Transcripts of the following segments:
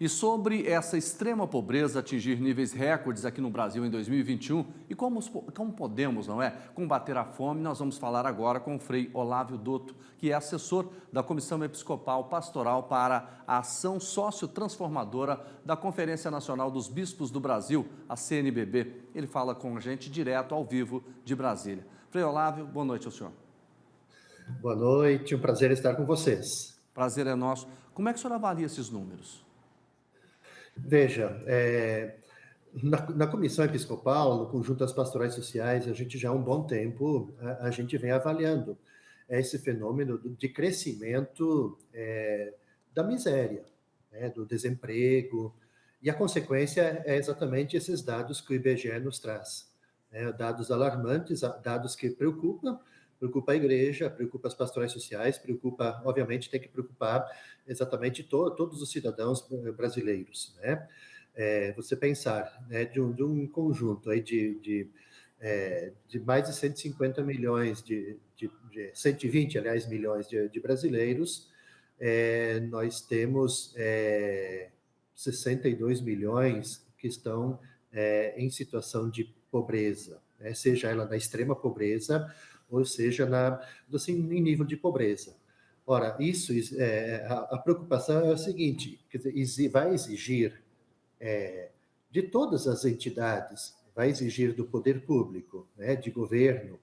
E sobre essa extrema pobreza atingir níveis recordes aqui no Brasil em 2021 e como podemos, não é, combater a fome, nós vamos falar agora com o Frei Olávio Dotto, que é assessor da Comissão Episcopal Pastoral para a Ação Sociotransformadora da Conferência Nacional dos Bispos do Brasil, a CNBB. Ele fala com a gente direto ao vivo de Brasília. Frei Olávio, boa noite ao senhor. Boa noite, um prazer estar com vocês. Prazer é nosso. Como é que o senhor avalia esses números? Veja, na Comissão Episcopal, no conjunto das pastorais sociais, a gente já há um bom tempo, a gente vem avaliando esse fenômeno de crescimento da miséria, né, do desemprego, e a consequência é exatamente esses dados que o IBGE nos traz, né, dados alarmantes, dados que preocupa a igreja, preocupa as pastorais sociais, obviamente tem que preocupar exatamente todos os cidadãos brasileiros, né? Você pensar, né, de um conjunto aí de mais de 150 milhões, de 120, aliás, milhões de brasileiros, nós temos 62 milhões que estão em situação de pobreza, né? Seja ela na extrema pobreza, ou seja, assim, em nível de pobreza. Ora, a preocupação é o seguinte, quer dizer, vai exigir de todas as entidades, vai exigir do poder público, né, de governo,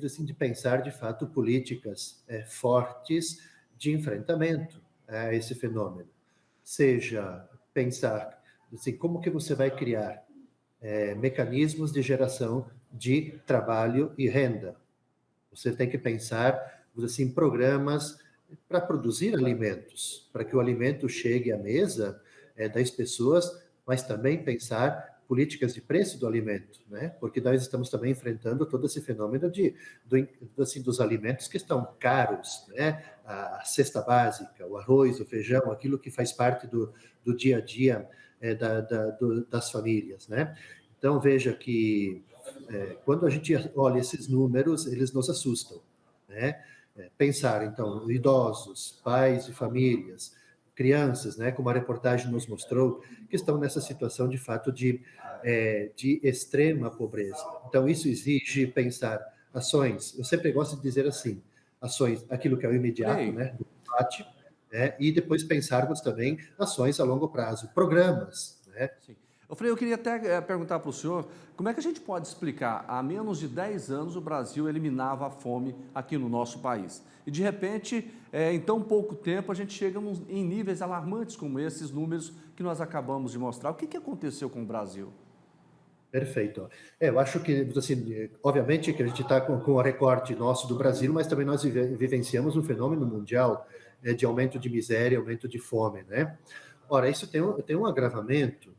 assim, de pensar, de fato, políticas fortes de enfrentamento a esse fenômeno. Seja pensar, assim, como que você vai criar mecanismos de geração de trabalho e renda. Você tem que pensar, assim, programas para produzir alimentos, para que o alimento chegue à mesa das pessoas, mas também pensar políticas de preço do alimento, né? Porque nós estamos também enfrentando todo esse fenômeno dos alimentos que estão caros, né? A cesta básica, o arroz, o feijão, aquilo que faz parte do dia a dia das famílias, né? Então, veja que quando a gente olha esses números, eles nos assustam, né? Pensar, então, idosos, pais de famílias, crianças, né, como a reportagem nos mostrou, que estão nessa situação, de fato, de extrema pobreza. Então, isso exige pensar ações, eu sempre gosto de dizer assim, ações, aquilo que é o imediato, Frei, né, do combate, né, e depois pensarmos também ações a longo prazo, programas, né? sim. Frei, eu queria até perguntar para o senhor, como é que a gente pode explicar, há menos de 10 anos o Brasil eliminava a fome aqui no nosso país. E de repente, em tão pouco tempo, a gente chega em níveis alarmantes como esses números que nós acabamos de mostrar. O que aconteceu com o Brasil? Perfeito. Eu acho que, assim, obviamente que a gente está com o recorte nosso do Brasil, mas também nós vivenciamos um fenômeno mundial de aumento de miséria, aumento de fome, né? Ora, isso tem um agravamento.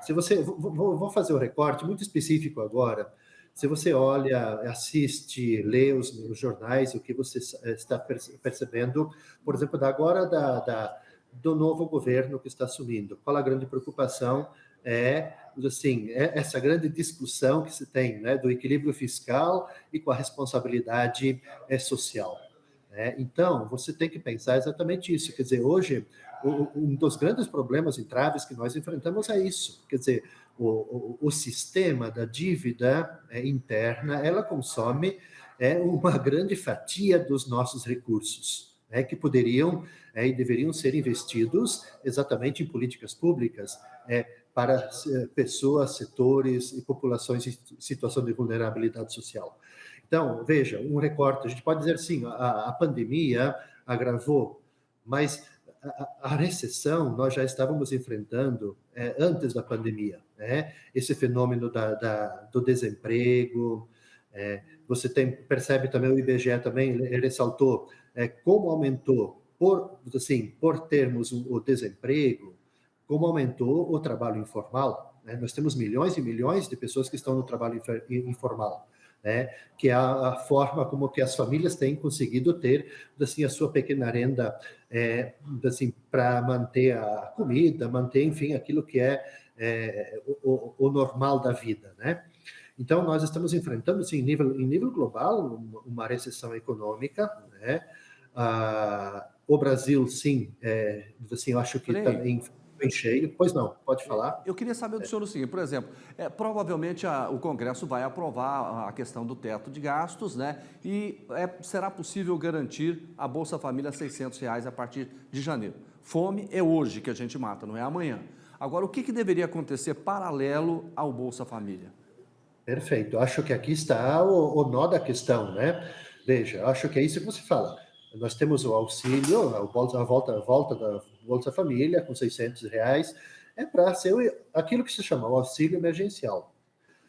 Se você, vou fazer um recorte muito específico agora. Se você olha, assiste, lê os jornais, o que você está percebendo, por exemplo, do novo governo que está assumindo, qual a grande preocupação assim, essa grande discussão que se tem, né, do equilíbrio fiscal e com a responsabilidade social. Né? Então, você tem que pensar exatamente isso. Quer dizer, hoje, um dos grandes problemas e entraves que nós enfrentamos é isso. Quer dizer, o sistema da dívida interna, ela consome uma grande fatia dos nossos recursos, que poderiam e deveriam ser investidos exatamente em políticas públicas, para pessoas, setores e populações em situação de vulnerabilidade social. Então, veja, um recorte, a gente pode dizer assim, a pandemia agravou, mas a recessão nós já estávamos enfrentando antes da pandemia, né? Esse fenômeno do desemprego, você percebe também, o IBGE também ele ressaltou como aumentou, por termos o desemprego, como aumentou o trabalho informal, né? Nós temos milhões e milhões de pessoas que estão no trabalho informal, né? Que é a forma como que as famílias têm conseguido ter, assim, a sua pequena renda, assim, para manter a comida, manter, enfim, aquilo que o normal da vida, né? Então, nós estamos enfrentando, assim, em nível global, uma recessão econômica, né? o Brasil, sim, assim, eu acho que está Frei, em cheio. Pois não, pode falar. eu queria saber do senhor o seguinte, por exemplo, provavelmente o Congresso vai aprovar a questão do teto de gastos, né? E será possível garantir a Bolsa Família R$ 600 reais a partir de janeiro. Fome é hoje que a gente mata, não é amanhã. Agora, o que deveria acontecer paralelo ao Bolsa Família? Perfeito. Acho que aqui está o nó da questão, né? Veja, acho que é isso que você fala. Nós temos o auxílio, a volta da Bolsa Família com R$ 600, é para ser aquilo que se chama o auxílio emergencial.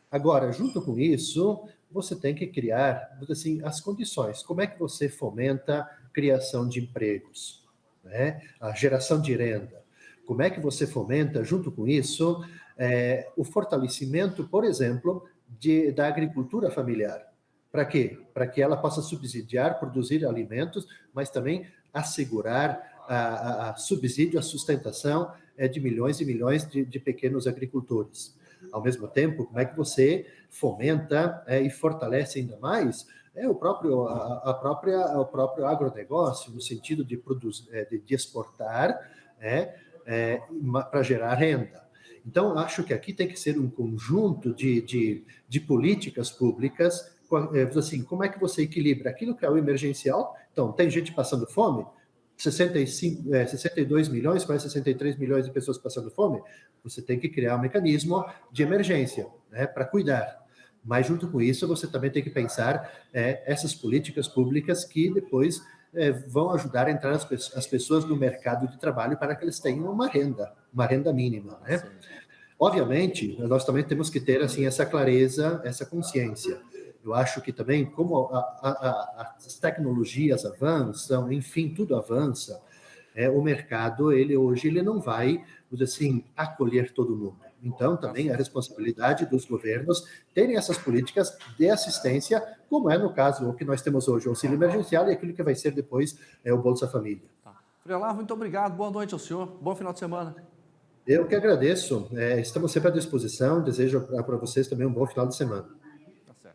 Agora, junto com isso, você tem que criar, assim, as condições. Como é que você fomenta a criação de empregos, né? A geração de renda? Como é que você fomenta, junto com isso, o fortalecimento, por exemplo, da agricultura familiar? Para quê? Para que ela possa subsidiar, produzir alimentos, mas também assegurar a subsídio, a sustentação de milhões e milhões de pequenos agricultores. Ao mesmo tempo, como é que você fomenta e fortalece ainda mais o próprio agronegócio, no sentido de produzir, de exportar, para gerar renda. Então, acho que aqui tem que ser um conjunto de políticas públicas, assim, como é que você equilibra aquilo que é o emergencial? Então, tem gente passando fome, 62 milhões, quase 63 milhões de pessoas passando fome, você tem que criar um mecanismo de emergência, né, para cuidar. Mas, junto com isso, você também tem que pensar essas políticas públicas que depois vão ajudar a entrar as pessoas no mercado de trabalho para que eles tenham uma renda mínima, né? Obviamente, nós também temos que ter assim essa clareza, essa consciência. Eu acho que também, como as tecnologias avançam, enfim, tudo avança, o mercado, hoje, ele não vai, assim, acolher todo mundo. Então, também a responsabilidade dos governos terem essas políticas de assistência, como é no caso o que nós temos hoje, o auxílio emergencial, e aquilo que vai ser depois o Bolsa Família. Frei Olavo, muito obrigado, boa noite ao senhor, bom final de semana. Eu que agradeço, estamos sempre à disposição, desejo para vocês também um bom final de semana.